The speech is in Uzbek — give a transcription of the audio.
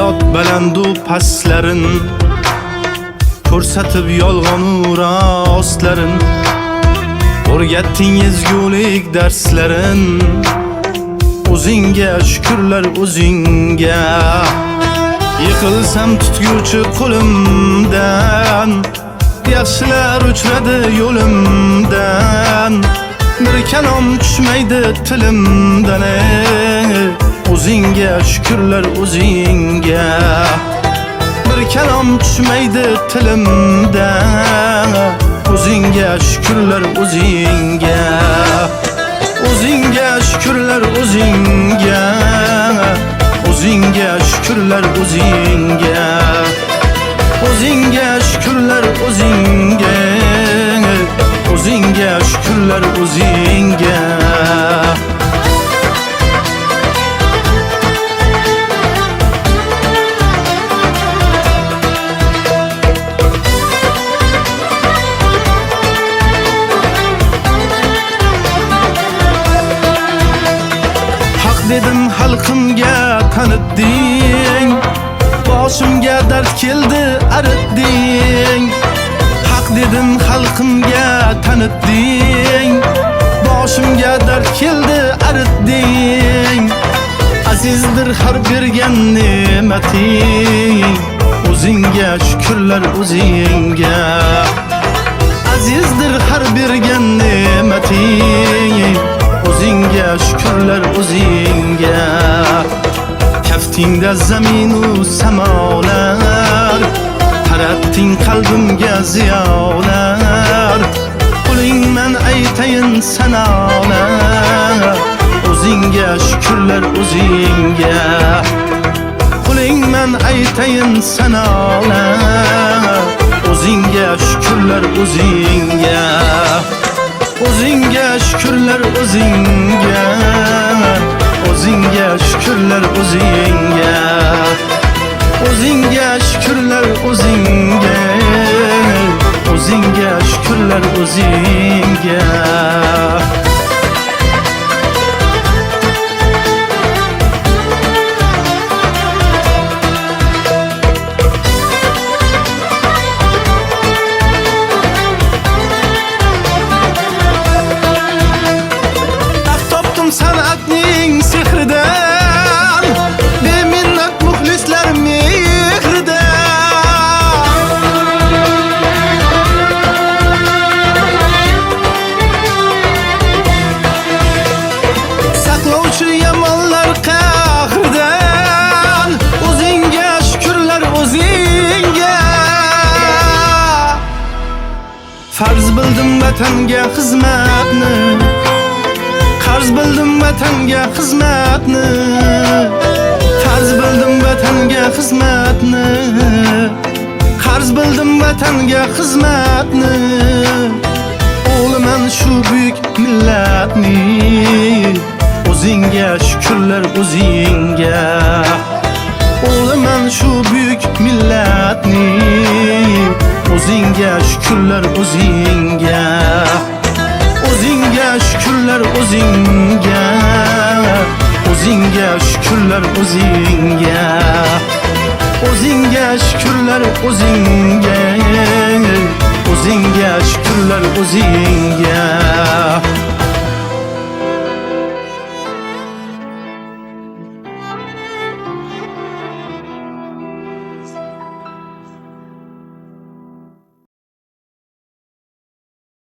hayot balandu pastlarin ko'rsatib yolg'on rostlarin o'rgatding ezgulik darslarin o'zingga shukrlar o'zingga yiqilsam tutguvchi qo'limdan yaxshilar uchradi yo'limdan bir kalom tushmaydi tilimdan o'zingga shukrlar o'zingga bir kalom tushmaydi tilimdan o'zingga shukrlar o'zingga o'zingga shukrlar o'zingga o'zingga shukrlar o'zingga o'zingga shukrlar o'zingga o'zingga shukrlar o'zingga dedim xalqimga tanitding boshimga dard keldi aritding haq dedim xalqimga tanitding boshimga dard keldi aritding azizdir har bergan ne'mating o'zingga shukrlar o'zingga azizdir har bergan ne'mating o'zingga shukrlar o'zingga kaftingda zaminu samolar taratding qalbimga ziyolar qo'lingdan aytayin sanolar o'zingga shukrlar o'zingga qo'lingdan aytayin sanolar o'zingga shukrlar o'zingga o'zingga shukrlar o'zingga o'zingga shukrlar o'zingga o'zingga shukrlar o'zingga o'zingga shukrlar o'zingga san'atning sehridan beminnat muxlislar mehridan saqlovchi yamonlar qahridan o'zingga shukrlar o'zingga farz bildim vatanga xizmatni farz bildim vatanga xizmatni farz bildim vatanga xizmatni farz bildim vatanga xizmatni o'g'liman shu buyuk millatni o'zingga shukrlar o'zingga o'g'liman shu buyuk millatni o'zingga shukrlar o'zingga o'zingga shukrlar o'zingga o'zingga shukrlar o'zingga o'zingga shukrlar o'zingga o'zingga shukrlar o'zingga